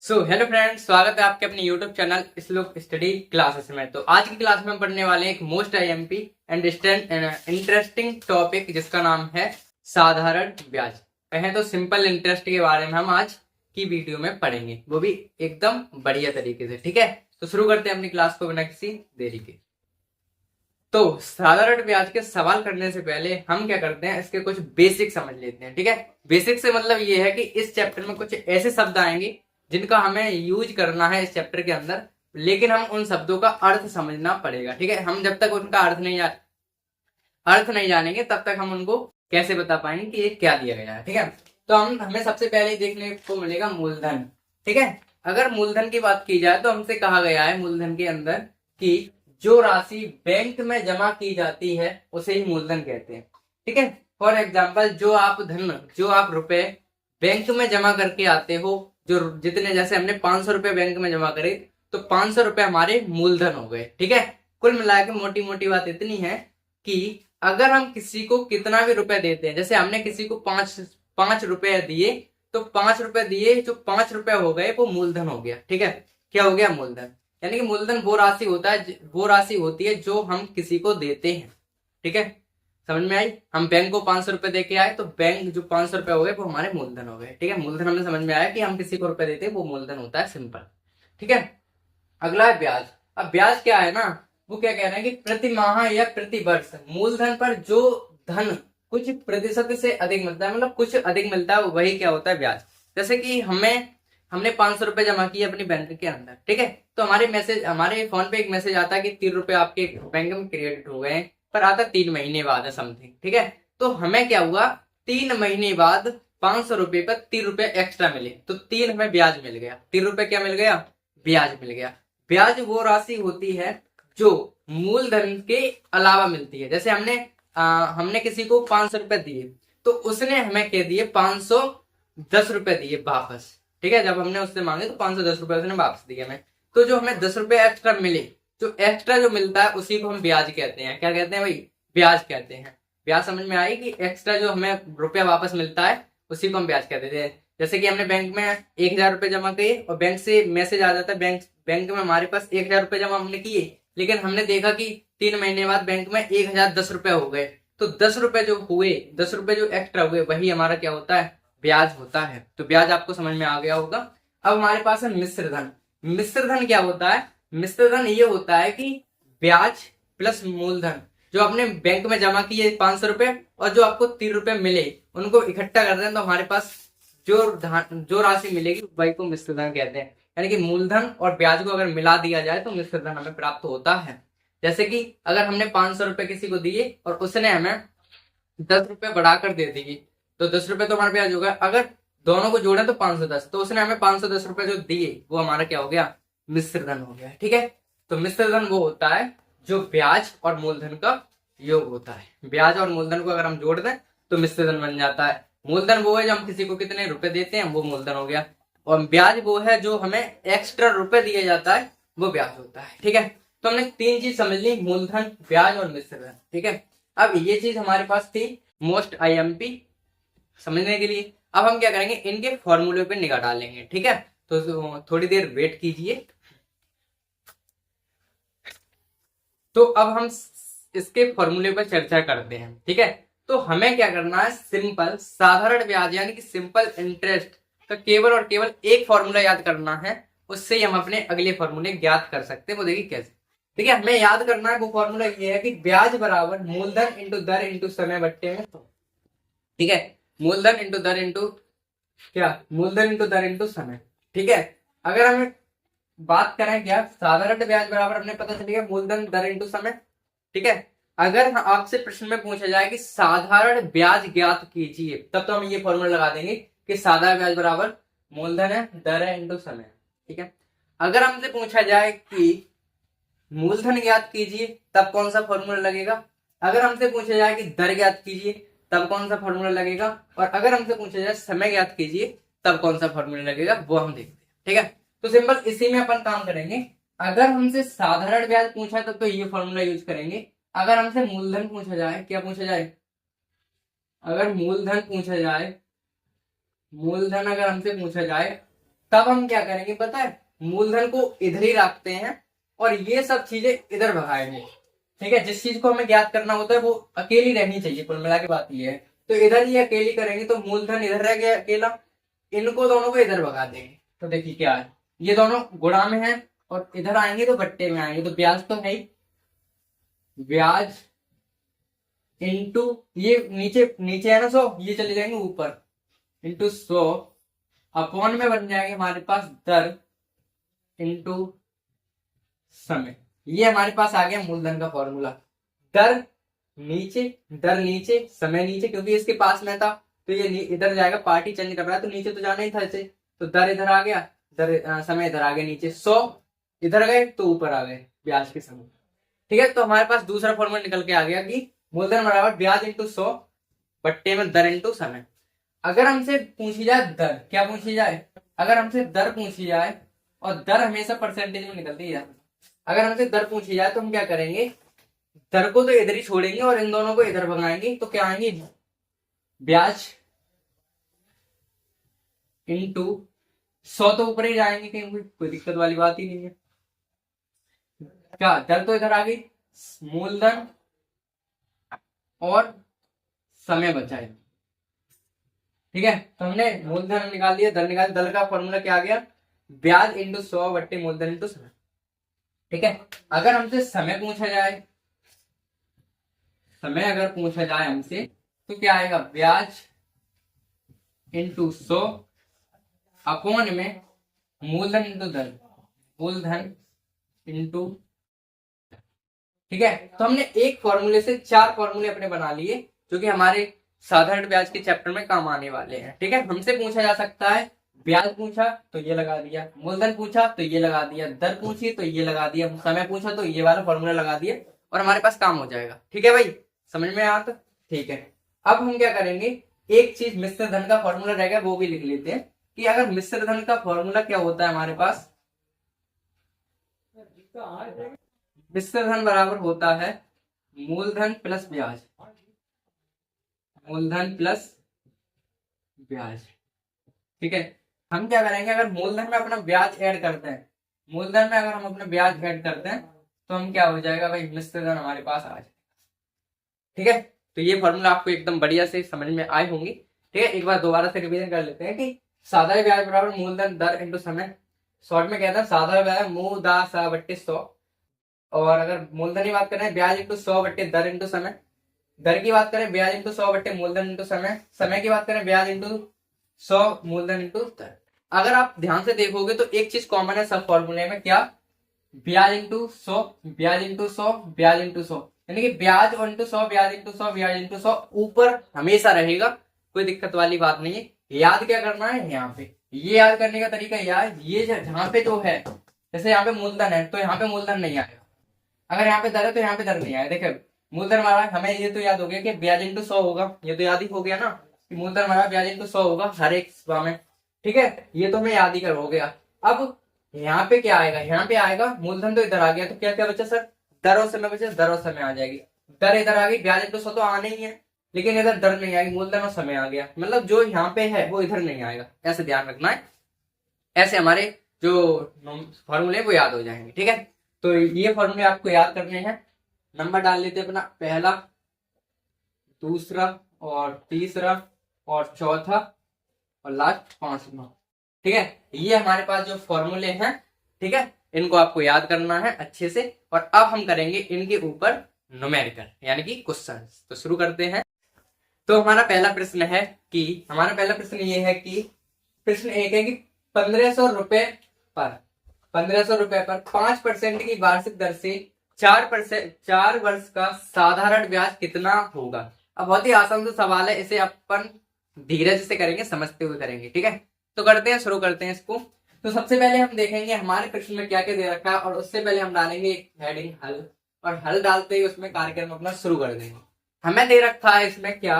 Hello friends, स्वागत है आपके अपने यूट्यूब चैनल श्लोक स्टडी क्लासेस में। तो आज की क्लास में हम पढ़ने वाले हैं एक most IMP and interesting topic जिसका नाम है साधारण ब्याज। कहें तो सिंपल इंटरेस्ट के बारे में हम आज की वीडियो में पढ़ेंगे, वो भी एकदम बढ़िया तरीके से। ठीक है, तो शुरू करते हैं अपनी क्लास को बिना किसी देरी के। तो साधारण ब्याज के सवाल करने से पहले हम क्या करते हैं, इसके कुछ बेसिक समझ लेते हैं। ठीक है, बेसिक से मतलब ये है कि इस चैप्टर में कुछ ऐसे शब्द आएंगे जिनका हमें यूज करना है इस चैप्टर के अंदर, लेकिन हम उन शब्दों का अर्थ समझना पड़ेगा। ठीक है, हम जब तक उनका अर्थ नहीं जानेंगे तब तक हम उनको कैसे बता पाएंगे कि ये क्या दिया गया है। ठीक है, तो हमें सबसे पहले देखने को मिलेगा मूलधन। ठीक है, अगर मूलधन की बात की जाए तो हमसे कहा गया है मूलधन के अंदर कि जो राशि बैंक में जमा की जाती है उसे ही मूलधन कहते हैं। ठीक है, फॉर एग्जाम्पल जो आप रुपए बैंक में जमा करके आते हो, जो जितने, जैसे हमने 500 रुपए बैंक में जमा करे तो 500 रुपए हमारे मूलधन हो गए। ठीक है, कुल मिलाकर मोटी मोटी बात इतनी है कि अगर हम किसी को कितना भी रुपए देते हैं, जैसे हमने किसी को पांच रुपए दिए, तो 5 रुपए दिए, जो 5 रुपए हो गए वो मूलधन हो गया। ठीक है, क्या हो गया? मूलधन। यानी कि मूलधन वो राशि होती है जो हम किसी को देते हैं। ठीक है, समझ में आई? हम बैंक को 500 रुपए दे के आए तो बैंक जो 500 रुपए हो गए वो हमारे मूलधन हो गए। ठीक है, मूलधन हमें समझ में आया कि हम किसी को रुपए देते हैं वो मूलधन होता है, सिंपल। ठीक है, अगला है ब्याज। अब ब्याज क्या है ना, वो क्या कह रहे हैं कि प्रति माह या प्रति वर्ष मूलधन पर जो धन कुछ प्रतिशत से अधिक मिलता है, मतलब कुछ अधिक मिलता है, वही क्या होता है? ब्याज। जैसे कि हमने 500 रुपए जमा किए अपनी बैंक के अंदर। ठीक है, तो हमारे फोन पे एक मैसेज आता है कि 3 रुपए आपके बैंक में क्रेडिट हो गए हैं, पर आता 3 महीने बाद है समथिंग। ठीक है, तो हमें क्या हुआ, 3 महीने बाद 500 रुपए पर 3 रुपए एक्स्ट्रा मिले, तो 3 हमें ब्याज मिल गया। 3 रुपए क्या मिल गया? ब्याज मिल गया। ब्याज वो राशि होती है जो मूलधन के अलावा मिलती है। जैसे हमने किसी को 500 रुपए दिए तो उसने हमें कह दिए 510 रुपए दिए वापस। ठीक है, जब हमने उससे मांगे तो 510 रुपए उसने वापस दिए हमें, तो जो हमें 10 रुपए एक्स्ट्रा मिले, जो एक्स्ट्रा जो मिलता है उसी को हम ब्याज कहते हैं। क्या कहते हैं भाई? ब्याज कहते हैं। ब्याज समझ में आई कि एक्स्ट्रा जो हमें रुपया वापस मिलता है उसी को हम ब्याज कहते हैं। जैसे कि हमने बैंक में 1,000 रुपए जमा किए और बैंक से मैसेज आ जाता है, बैंक में हमारे पास 1,000 रुपए जमा हमने किए, लेकिन हमने देखा कि 3 महीने बाद बैंक में 1,010 रुपए हो गए, तो 10 रुपए जो हुए, 10 रुपए जो एक्स्ट्रा हुए, वही हमारा क्या होता है? ब्याज होता है। तो ब्याज आपको समझ में आ गया होगा। अब हमारे पास है मिश्र धन। मिश्र धन क्या होता है? मिश्र धन ये होता है कि ब्याज प्लस मूलधन, जो आपने बैंक में जमा किए 500 रुपए और जो आपको 3 रुपए मिले, उनको इकट्ठा कर दें तो हमारे पास जो राशि मिलेगी वही को मिश्र धन कहते हैं। यानी कि मूलधन और ब्याज को अगर मिला दिया जाए तो मिश्र धन हमें प्राप्त होता है। जैसे कि अगर हमने 500 रुपए किसी को दिए और उसने हमें 10 रुपए बढ़ाकर दे दिए, तो 10 रुपए तो हमारा ब्याज होगा। अगर दोनों को जोड़े तो 510, तो उसने हमें 510 रुपए जो दिए वो हमारा क्या हो गया? मिश्र धन हो गया। ठीक है, तो मिश्र धन वो होता है जो ब्याज और मूलधन का योग होता है। ब्याज और मूलधन को अगर हम जोड़ दें तो मिश्र धन बन जाता है। मूलधन वो है जो हम किसी को कितने रुपए देते हैं, वो मूलधन हो गया, और ब्याज वो है जो हमें एक्स्ट्रा रुपए दिया जाता है, वो ब्याज होता है। ठीक है, तो हमने 3 चीज समझ ली, मूलधन, ब्याज और मिश्र धन। ठीक है, अब ये चीज हमारे पास थी मोस्ट आईएमपी समझने के लिए। अब हम क्या करेंगे, इनके फॉर्मूले पे निगाह डालेंगे। ठीक है, तो थोड़ी देर वेट कीजिए। तो अब हम इसके फॉर्मूले पर चर्चा करते हैं। ठीक है, तो हमें क्या करना है, सिंपल साधारण ब्याज यानी कि सिंपल इंटरेस्ट का केवल और केवल एक फॉर्मूला याद करना है, उससे ही हम अपने अगले फॉर्मूले ज्ञात कर सकते हैं। वो देखिए कैसे। ठीक है, हमें याद करना है, वो फॉर्मूला ये है कि ब्याज बराबर मूलधन इंटू दर इंटू समय बट्टे में। ठीक है, मूलधन इंटू दर इंटू क्या? मूलधन इंटू दर इंटू समय। ठीक है, अगर हमें बात करें क्या, साधारण ब्याज बराबर हमने पता चल गया मूलधन दर इंटू समय। ठीक है, अगर आपसे प्रश्न में पूछा जाए कि साधारण ब्याज ज्ञात कीजिए, तब तो हम ये फॉर्मूला लगा देंगे कि साधारण ब्याज बराबर मूलधन है, दर है इंटू समय। ठीक है, अगर हमसे पूछा जाए कि मूलधन ज्ञात कीजिए, तब कौन सा फॉर्मूला लगेगा? अगर हमसे पूछा जाए कि दर ज्ञात कीजिए, तब कौन सा फॉर्मूला लगेगा? और अगर हमसे पूछा जाए समय ज्ञात कीजिए, तब कौन सा फॉर्मूला लगेगा, वो हम देखते हैं। ठीक है, तो सिंपल इसी में अपन काम करेंगे। अगर हमसे साधारण ब्याज पूछा तब तो ये फॉर्मूला यूज करेंगे। अगर हमसे मूलधन पूछा जाए, क्या पूछा जाए? अगर मूलधन पूछा जाए, मूलधन अगर हमसे पूछा जाए तब हम क्या करेंगे पता है, मूलधन को इधर ही रखते हैं और ये सब चीजें इधर भगाएंगे। ठीक है, जिस चीज को हमें ज्ञात करना होता है वो अकेली रहनी चाहिए, कुल मिला के बात ये है। तो इधर ये अकेली करेंगे तो मूलधन इधर रह गया अकेला, इनको दोनों को इधर भगा देंगे। तो देखिए क्या है, ये दोनों गुणा में है और इधर आएंगे तो बट्टे में आएंगे, तो ब्याज तो है ही, ब्याज इंटू ये नीचे नीचे है ना 100, ये चले जाएंगे ऊपर, इंटू 100 अपॉन में बन जाएंगे हमारे पास दर इंटू समय। ये हमारे पास आ गया मूलधन का फॉर्मूला। दर नीचे समय नीचे, क्योंकि इसके पास में था तो ये इधर जाएगा, पार्टी चेंज कर रहा है तो नीचे तो जाना ही था इसे, तो दर इधर आ गया, दर समय इधर आ गया नीचे, 100 इधर गए तो ऊपर आ गए ब्याज के समय। ठीक है, तो हमारे पास दूसरा फॉर्मूला निकल के आ गया कि मूलधन बराबर ब्याज इंटू 100 बट्टे में दर इंटू समय। अगर हमसे पूछी जाए दर, क्या पूछी जाए, अगर हमसे दर पूछी जाए, और दर हमेशा परसेंटेज में निकलती है, अगर हमसे दर पूछी जाए तो हम क्या करेंगे, दर को तो इधर ही छोड़ेंगे और इन दोनों को इधर भगाएंगे, तो क्या आएंगे, ब्याज इंटू 100 तो ऊपर ही जाएंगे, कहीं कोई दिक्कत वाली बात ही नहीं है। क्या, दर तो इधर आ गई, मूलधन और समय बचा है। ठीक है, तो हमने मूलधन निकाल दिया, दर निकाल, दर का फॉर्मूला क्या आ गया, ब्याज इंटू 100 बट्टे मूलधन इंटू समय। ठीक है, अगर हमसे समय पूछा जाए, समय अगर पूछा जाए हमसे तो क्या आएगा, ब्याज इंटू 100 अपॉन में मूलधन इंटू दर, मूलधन इंटू। ठीक है, तो हमने एक फॉर्मूले से 4 फॉर्मूले अपने बना लिए जो कि हमारे साधारण ब्याज के चैप्टर में काम आने वाले हैं। ठीक है, हमसे पूछा जा सकता है, ब्याज पूछा तो ये लगा दिया, मूलधन पूछा तो ये लगा दिया, दर पूछी तो ये लगा दिया, समय पूछा तो ये वाला फॉर्मूला लगा दिया और हमारे पास काम हो जाएगा। ठीक है भाई, समझ में आया? तो ठीक है, अब हम क्या करेंगे, एक चीज मिश्र धन का फॉर्मूला रहेगा वो भी लिख लेते हैं कि अगर मिश्र धन का फॉर्मूला क्या होता है हमारे पास, मिश्र धन बराबर होता है मूलधन प्लस ब्याज, मूलधन प्लस ब्याज। ठीक है, हम क्या करेंगे, अगर मूलधन में अपना ब्याज ऐड करते हैं, मूलधन में अगर हम अपना ब्याज ऐड करते हैं तो हम क्या हो जाएगा भाई, मिश्र धन हमारे पास आ जाएगा। ठीक है, तो ये फॉर्मूला आपको एकदम बढ़िया से समझ में आए होंगे। ठीक है, एक बार दोबारा से रिवीजन कर लेते हैं कि साधारण ब्याज बराबर मूलधन दर इंटू समय। शॉर्ट में कहता है साधारण ब्याज मुंह दा सा बट्टे 100, और अगर मूलधन की बात करें ब्याज इंटू 100 बट्टे दर इंटू समय, दर की बात करें ब्याज इंटू 100 बट्टे मूलधन इंटू समय, समय की बात करें ब्याज इंटू 100 मूलधन इंटू दर। अगर आप ध्यान से देखोगे तो एक चीज कॉमन है सब फॉर्मूले में, क्या, ब्याज इंटू 100, ब्याज इंटू 100, ब्याज इंटू 100, यानी कि ब्याज और इंटू 100, ब्याज इंटू 100, ब्याज इंटू 100 ऊपर हमेशा रहेगा, कोई दिक्कत वाली बात नहीं है। याद क्या करना है, यहाँ पे ये याद करने का तरीका यार, ये जहाँ पे जो है, जैसे यहाँ पे मूलधन है तो यहाँ पे मूलधन नहीं आएगा, अगर यहाँ पे दर है तो यहाँ पे दर नहीं आएगा। देखिए मूलधन हमारा, हमें ये तो याद हो गया कि ब्याज इंटू 100 होगा, ये तो याद ही हो गया ना कि मूलधन हमारा ब्याज इंटू 100 होगा हर एक सभा में। ठीक है, ये तो हमें याद ही कर हो गया। अब यहाँ पे क्या आएगा, यहाँ पे आएगा मूलधन तो इधर आ गया, तो क्या क्या बचा सर, दर और समय बचा, दर और समय आ जाएगी, दर इधर आ गई, ब्याज इंटू 100 तो आना ही है, लेकिन इधर दर नहीं आएगी, मूलधन और समय आ गया, मतलब जो यहाँ पे है वो इधर नहीं आएगा, ऐसे ध्यान रखना है, ऐसे हमारे जो फॉर्मूले वो याद हो जाएंगे। ठीक है, तो ये फॉर्मूले आपको याद करने हैं। नंबर डाल लेते हैं अपना, पहला, दूसरा और तीसरा और चौथा और लास्ट पांचवा। ठीक है, ये हमारे पास जो फॉर्मूले हैं, ठीक है, इनको आपको याद करना है अच्छे से। और अब हम करेंगे इनके ऊपर न्यूमेरिकल यानी कि क्वेश्चन। तो शुरू करते हैं। तो हमारा पहला प्रश्न है कि, हमारा पहला प्रश्न ये है कि, प्रश्न एक है कि 1500 रुपए पर 1500 रुपए पर 5% की वार्षिक दर से 4 वर्ष का साधारण ब्याज कितना होगा। अब बहुत ही आसान सा सवाल है, इसे अपन धीरज से करेंगे, समझते हुए करेंगे। ठीक है, तो करते हैं, शुरू करते हैं इसको। तो सबसे पहले हम देखेंगे हमारे प्रश्न में क्या क्या दे रखा है, और उससे पहले हम डालेंगे एक हेडिंग हल, और हल डालते ही उसमें कार्यक्रम अपना शुरू कर देंगे। हमें दे रखा है इसमें क्या,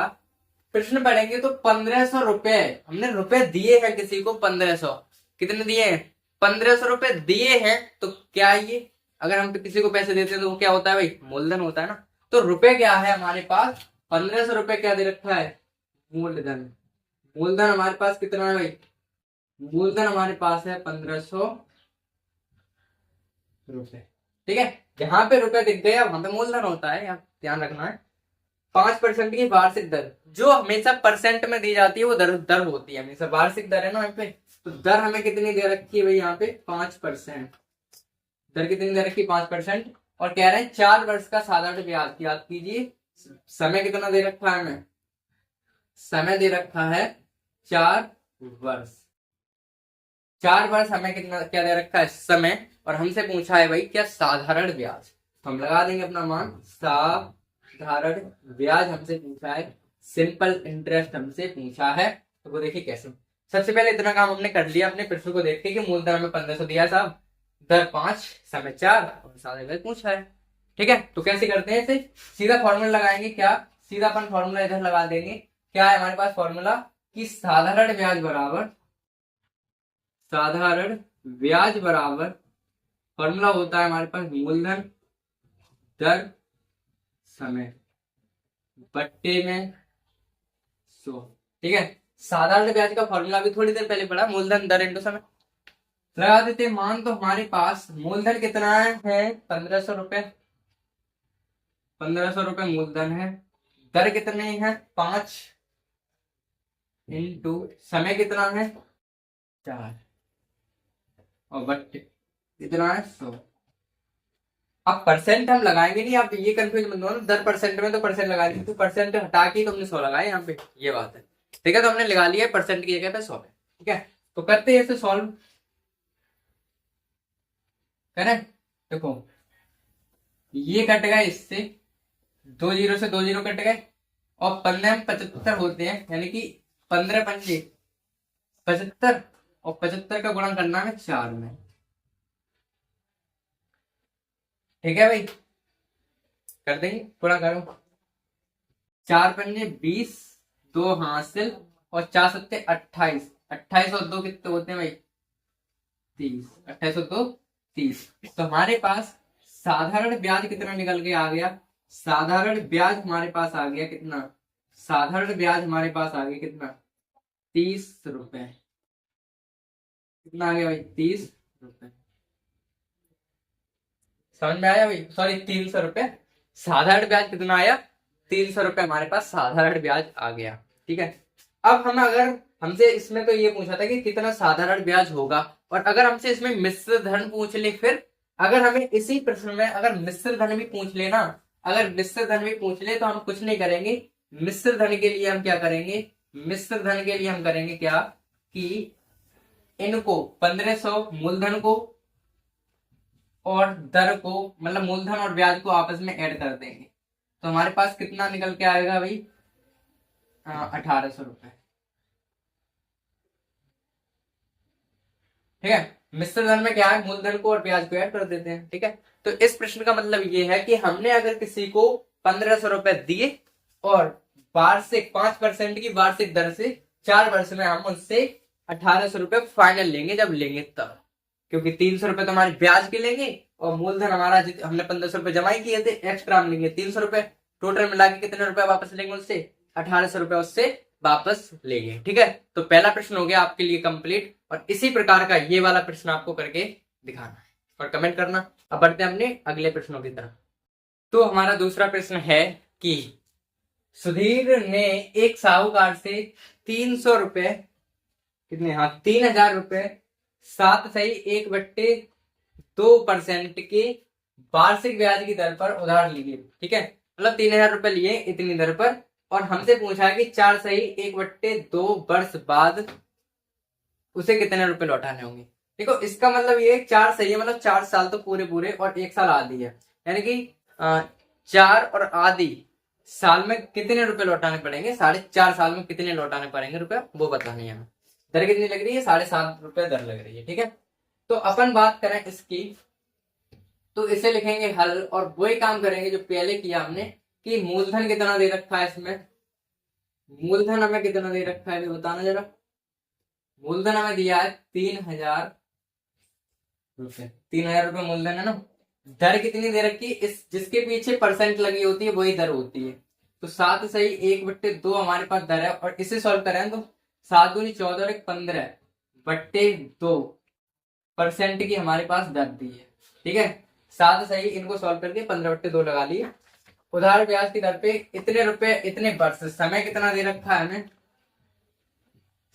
प्रश्न पढ़ेंगे तो 1500 रुपए, हमने रुपए दिए हैं किसी को 1500, कितने दिए हैं, 1500 रुपए दिए हैं। तो क्या ये, अगर हम किसी को पैसे देते हैं तो वो क्या होता है भाई, मूलधन होता है ना। तो रुपए क्या है हमारे पास, 1500 रुपए क्या दे रखा है, मूलधन। मूलधन हमारे पास कितना है भाई, मूलधन हमारे पास है 1500 रुपए। ठीक है, जहां पे रुपए दिख गया वहां पे मूलधन होता है, आप ध्यान रखना है। 5% की वार्षिक दर जो हमेशा परसेंट में दी जाती है वो दर दर होती है हमेशा, वार्षिक दर है ना यहाँ पे। तो दर हमें कितनी दे रखी है भाई यहाँ पे 5%। दर कितनी दे रखी है 5%। और कह रहे हैं 4 वर्ष का साधारण ब्याज। याद कीजिए समय कितना दे रखा है हमें, समय दे रखा है 4 वर्ष। 4 वर्ष हमें कितना क्या दे रखा है समय, और हमसे पूछा है भाई क्या साधारण ब्याज। तो हम लगा देंगे अपना मान, साधारण ब्याज हमसे पूछा है, सिंपल इंटरेस्ट हमसे पूछा है। तो वो देखिए कैसे। सबसे पहले इतना काम हमने कर लिया अपने प्रश्न को देख के कि मूलधन हमें 1500 दिया साहब, दर 5, समय 4 और साधारण ब्याज पूछा है। ठीक है, तो कैसे करते हैं इसे, सीधा फॉर्मूला लगाएंगे। क्या, सीधा अपन फॉर्मूला इधर लगा देंगे। क्या है हमारे पास फॉर्मूला कि साधारण ब्याज बराबर, साधारण ब्याज बराबर फॉर्मूला होता है हमारे पास मूलधन दर समय बट्टे में 100। ठीक है, साधारण ब्याज का फॉर्मूला भी थोड़ी देर पहले पढ़ा, मूलधन दर इंटू समय। लगा देते मान। तो हमारे पास मूलधन कितना है 1500 रुपए, 1500 रुपए मूलधन है। दर कितने है 5 इंटू समय कितना है 4 और बट्टे कितना है 100। अब परसेंट हम लगाएंगे नहीं, आप ये कंफ्यूज मत होना, दर परसेंट में तो परसेंट लगा दी, तो परसेंट हटा के तुमने 100 लगाया यहाँ पे, ये बात है। ठीक है, तो हमने लगा लिया परसेंट की जगह पे 100 है। ठीक है, तो करते हैं इसे सॉल्व। करें, देखो ये कट गए, इससे 2 जीरो से 2 जीरो कट गए, और 15 में 75 होते हैं, यानी कि 15 पंजे 75, और 75 का गुणा करना है 4 में। ठीक है भाई, कर देंगे, गुणा करो। 4 पंजे 20, 2 हासिल, और 4 सत्ते 28, 28 और 2 कितने होते हैं भाई 30, 28 और 2 30। तो हमारे पास साधारण ब्याज कितना निकल के आ गया, साधारण ब्याज हमारे पास आ गया कितना, साधारण ब्याज हमारे पास आ गया कितना 30 रुपए। कितना आ गया भाई 30 रुपए, समझ में आया भाई, सॉरी 300 रुपए। साधारण ब्याज कितना आया 300 रुपए, हमारे पास साधारण ब्याज आ गया। ठीक है, अब हम अगर हमसे इसमें तो ये पूछा था कि कितना साधारण ब्याज होगा, और अगर हमसे इसमें मिश्र धन पूछ ले, फिर अगर हमें इसी प्रश्न में अगर मिश्र धन भी पूछ ले ना, अगर मिश्र धन भी पूछ ले तो हम कुछ नहीं करेंगे। मिश्र धन के लिए हम क्या करेंगे, मिश्र धन के लिए हम करेंगे क्या कि इनको 1500 मूलधन को और दर को, मतलब मूलधन और ब्याज को आपस में ऐड कर देंगे। तो हमारे पास कितना निकल के आएगा भाई 1800 रुपए। ठीक है, मिश्र धन में क्या है, मूलधन को और ब्याज को ऐड कर देते हैं। ठीक है, तो इस प्रश्न का मतलब ये है कि हमने अगर किसी को 1500 रुपए दिए और वार्षिक 5% की वार्षिक दर से 4 वर्ष में हम उससे 1800 रुपए फाइनल लेंगे, जब लेंगे तब, क्योंकि 300 रुपए तो हमारे ब्याज के लेंगे और मूलधन हमारा हमने 1500 रुपए जमा ही किए थे, एक्स्ट्रा हम लेंगे 300 रुपए। टोटल मिला के कितने रुपए वापस लेंगे उससे, 1800 रुपए उससे वापस लेंगे। ठीक है, तो पहला प्रश्न हो गया आपके लिए कंप्लीट, और इसी प्रकार का ये वाला प्रश्न आपको करके दिखाना है और कमेंट करना। अब बढ़ते हैं अपने अगले प्रश्नों की तरफ। तो हमारा दूसरा प्रश्न है कि सुधीर ने एक साहूकार से 300 रुपए, कितने, हाँ 3000 रुपए 7.1/2% के वार्षिक ब्याज की दर पर उधार लिए। ठीक है, मतलब 3000 रुपए लिए इतनी दर पर, और हमसे पूछा है कि 4.1/2 वर्ष बाद उसे कितने रुपए लौटाने होंगे। देखो इसका मतलब ये 4 सही है, मतलब 4 साल तो पूरे पूरे और 1 साल आधी है, यानी कि 4 और आधी साल में कितने रुपए लौटाने पड़ेंगे, 4.5 साल में कितने लौटाने पड़ेंगे रुपए, वो बतानी है। दर कितनी लग रही है, 7.5 रुपए दर लग रही है। ठीक है, तो अपन बात करें इसकी, तो इसे लिखेंगे हल, और वही काम करेंगे जो पहले किया हमने कि मूलधन कितना दे रखा है इसमें, मूलधन हमें कितना दे रखा है बताना जरा। मूलधन हमें दिया है 3000 रुपए, 3000 रुपए मूलधन है ना। दर कितनी दे रखी है, इस जिसके पीछे परसेंट लगी होती है वही दर होती है, तो 7 सही 1/2 हमारे पास दर है, और इसे सॉल्व करें तो 7 दूनी 14 और 1 15, बट्टे 2% की हमारे पास दर दी है। ठीक है, साथ सही इनको सॉल्व करके 15/2 लगा लिए। उधार ब्याज की दर पे इतने रुपए इतने वर्ष, समय कितना दे रखा है हमें,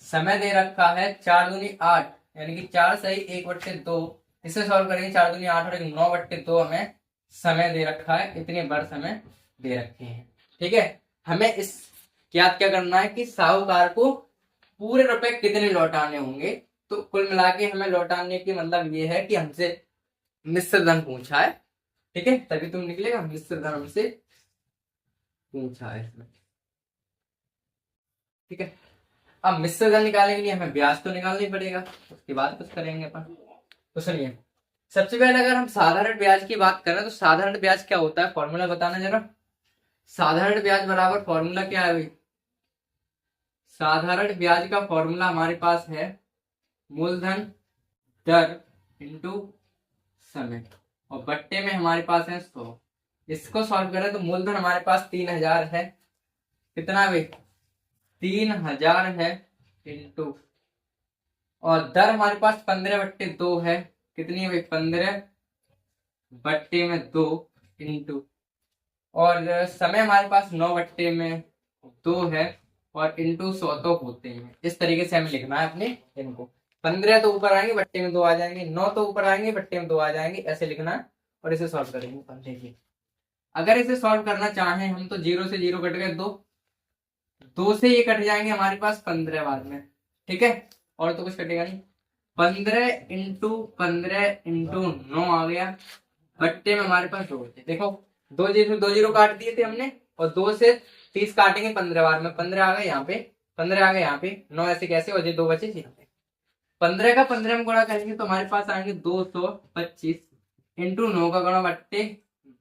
समय दे रखा है 4 दूनी 8, यानी कि 4 सही 1/2। इसे सॉल्व करेंगे 4 दूनी 8 और 9/2 हमें समय दे रखा है, इतने वर्ष हमें दे रखे हैं। ठीक है, हमें इस याद क्या करना है कि साहूकार को पूरे रुपए कितने लौटाने होंगे। तो कुल मिला के हमें लौटाने की मतलब ये है कि हमसे मिश्र धन पूछा है। ठीक है, तभी तुम निकलेगा मिश्र धन हमसे पूछा है इसमें। ठीक है, अब मिश्र धन निकालने के लिए हमें ब्याज तो निकालना ही पड़ेगा, उसके बाद कुछ करेंगे अपन। तो सुनिए, सबसे पहले अगर हम साधारण ब्याज की बात करें तो साधारण ब्याज क्या होता है, फॉर्मूला बताना जरा। साधारण ब्याज बराबर फॉर्मूला क्या है भाई, साधारण ब्याज का फॉर्मूला हमारे पास है मूलधन दर इंटू समय, और बट्टे में हमारे पास है 100। इसको सॉल्व करें तो मूलधन हमारे पास 3000 है, कितना भाई 3000 है, इंटू और दर हमारे पास 15/2 है, कितनी है भाई 15/2 इंटू और समय हमारे पास 9/2 है और इंटू 100 तो होते हैं। इस तरीके से हमें लिखना है अपने इनको। 15 तो ऊपर आएंगे बट्टे में 2 आ जाएंगे, 9 तो ऊपर आएंगे बट्टे में 2 आ जाएंगे, ऐसे लिखना है और इसे सॉल्व करेंगे। देखिए अगर इसे सॉल्व करना चाहें हम तो 0 से 0 कट गए 2, 2 से ये कट जाएंगे हमारे पास 15 बाद में। ठीक है, और तो कुछ कटेगा नहीं। 15 × 9 आ गया, बट्टे में हमारे पास 2 होते। देखो 2 0 काट दिए थे हमने और 2 से 30 काटेंगे 15 बार में, 15 आ गए यहाँ पे, 15 आ गए यहाँ पे, 9 ऐसे कैसे और 2 बचे यहाँ पे। 15 का 15 में गुणा करेंगे तो हमारे पास आएंगे 225 इंटू 9 का गुणा बट्टे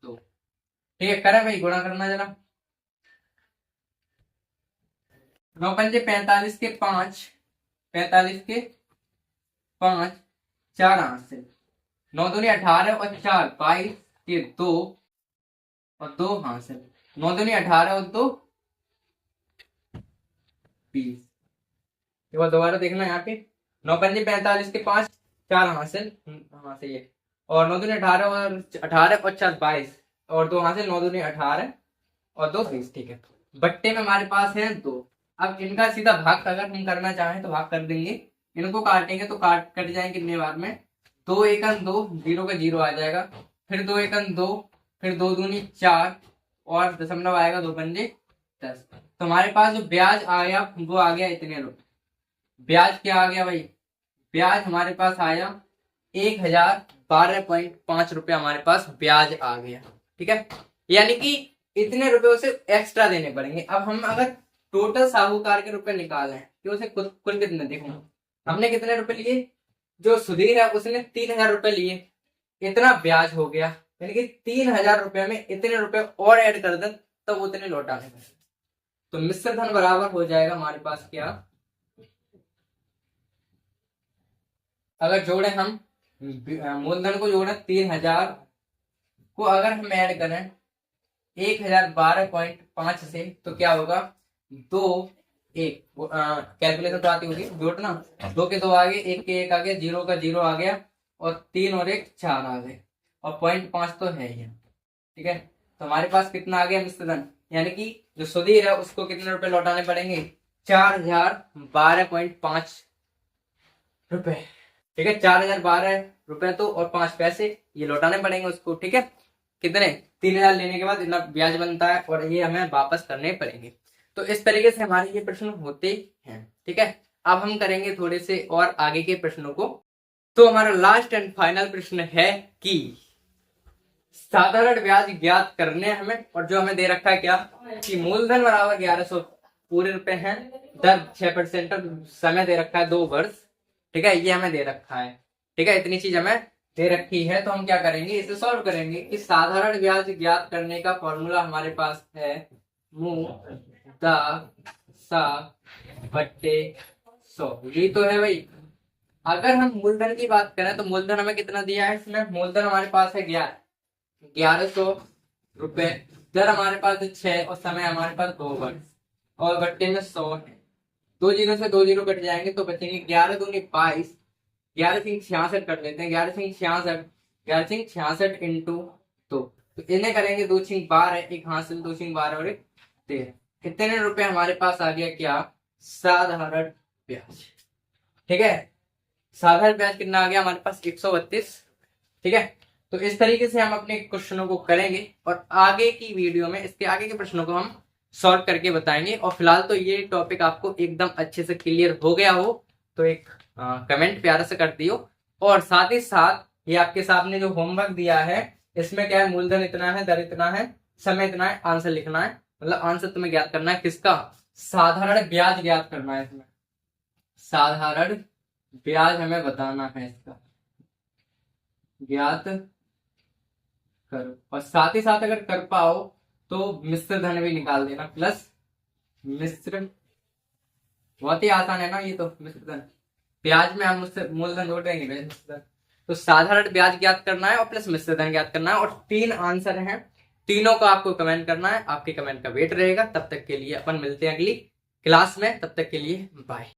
2। ठीक है, करें भाई गुणा करना जरा। 9 पंजे 45 के 5, 45 के 5, 4 हासिल, 9 दूनी 18 और 4 22 के 2 और 2 हासिल, 9 दूनी 18 और 2 20। एक बार दोबारा देखना यहाँ पे, 9 पंजे 45 के 5, 4 हासिल, हाँ सही है, और 9 दूनी 18 और 4 22 और 2 हासिल, 9 दूनी 18 और 2 20। ठीक है, बट्टे में हमारे पास है 2। अब इनका सीधा भाग अगर हम करना चाहें तो भाग कर देंगे, इनको काटेंगे तो कट जाएंगे कितने बार में, 2 एकम 2, 0 का 0 आ जाएगा, फिर 2 एकम 2, फिर 2 दूनी 4 और दशमलव आएगा 2 पंजे 10। तो हमारे पास जो ब्याज आया वो आ गया इतने रुपए। ब्याज क्या आ गया भाई, ब्याज हमारे पास आया 1012.5 रुपए हमारे पास ब्याज आ गया। ठीक है, यानी कि इतने रुपए उसे एक्स्ट्रा देने पड़ेंगे। अब हम अगर टोटल साहूकार के रुपए निकालें तो उसे कुल कितने, देखो हमने कितने रुपए लिए, जो सुधीर है उसने 3000 रुपए लिए, इतना ब्याज हो गया, यानी कि 3000 रुपए में इतने रुपए और ऐड कर दें तब तो उतने लौटाने पड़ेंगे। तो मिश्र धन बराबर हो जाएगा हमारे पास क्या, अगर जोड़े हम मूलधन को जोड़े 3000 को अगर हम ऐड करें 1012.5 से तो क्या होगा, 2 1 कैलकुलेशन तो आती होगी, जोड़ना 2 के 2 आ गए, 1 के 1 आ गया, 0 का 0 आ गया और 3 और 1 4 आ गए और 0.5 तो है ही। ठीक है, तो हमारे पास कितना आ गया मिश्र धन, यानी कि जो सुधीर है उसको कितने रुपए लौटाने पड़ेंगे, 4012.5 रुपए। ठीक है, 4012 रुपए तो और 5 पैसे ये लौटाने पड़ेंगे उसको। ठीक है, कितने 3000 लेने के बाद इतना ब्याज बनता है और ये हमें वापस करने पड़ेंगे। तो इस तरीके से हमारे ये प्रश्न होते हैं। ठीक है, अब हम करेंगे थोड़े से और आगे के प्रश्नों को। तो हमारा लास्ट एंड फाइनल प्रश्न है कि साधारण ब्याज ज्ञात करने हमें, और जो हमें दे रखा है क्या कि मूलधन बराबर 1100 पूरे रुपए हैं, दर 6% और समय दे रखा है 2 वर्ष। ठीक है, ये हमें दे रखा है। ठीक है, इतनी चीज हमें दे रखी है तो हम क्या करेंगे, इसे सॉल्व करेंगे। कि साधारण ब्याज ज्ञात करने का फॉर्मूला हमारे पास है दा सा बट्टे 100, ये तो है भाई। अगर हम मूलधन की बात करें तो मूलधन हमें कितना दिया है, इसमें मूलधन हमारे पास है 1100 रुपए, दर हमारे पास है 6 और समय हमारे पास 2 वर्ष और बट्टे में 100 है। 2 जीरो से 2 जीरो कट जाएंगे तो बचेंगे 11 दूनी 22, 11 सिंह 66 कर लेते हैं, 11 सिंह 66, 11 सिंह 66 इंटू 2, तो इन्हें करेंगे 2 सिंह 12, एक हासिल 2 सिंह 12 और एक 13, कितने रुपए हमारे पास आ गया, क्या, साधारण ब्याज। ठीक है, साधारण ब्याज कितना आ गया हमारे पास, 132। ठीक है, तो इस तरीके से हम अपने क्वेश्चनों को करेंगे और आगे की वीडियो में इसके आगे के प्रश्नों को हम सॉल्व करके बताएंगे। और फिलहाल तो ये टॉपिक आपको एकदम अच्छे से क्लियर हो गया हो तो एक कमेंट प्यारा से कर दियो। और साथ ही साथ ये आपके सामने जो होमवर्क दिया है इसमें क्या है, मूलधन इतना है, दर इतना है, समय इतना है, आंसर लिखना है, मतलब आंसर तुम्हें ज्ञात करना है किसका, साधारण ब्याज ज्ञात करना है। इसमें साधारण ब्याज हमें बताना है, इसका ज्ञात करो। और साथ ही साथ अगर कर पाओ तो मिश्र धन भी निकाल देना, प्लस मिश्र, बहुत ही आसान है ना ये तो, मिश्र धन, ब्याज में हम उससे मूलधन जोड़ देंगे, मिश्र धन। तो साधारण ब्याज ज्ञात करना है और प्लस मिश्र धन ज्ञात करना है, और 3 आंसर हैं, तीनों को आपको कमेंट करना है। आपके कमेंट का वेट रहेगा। तब तक के लिए अपन मिलते हैं अगली क्लास में, तब तक के लिए बाय।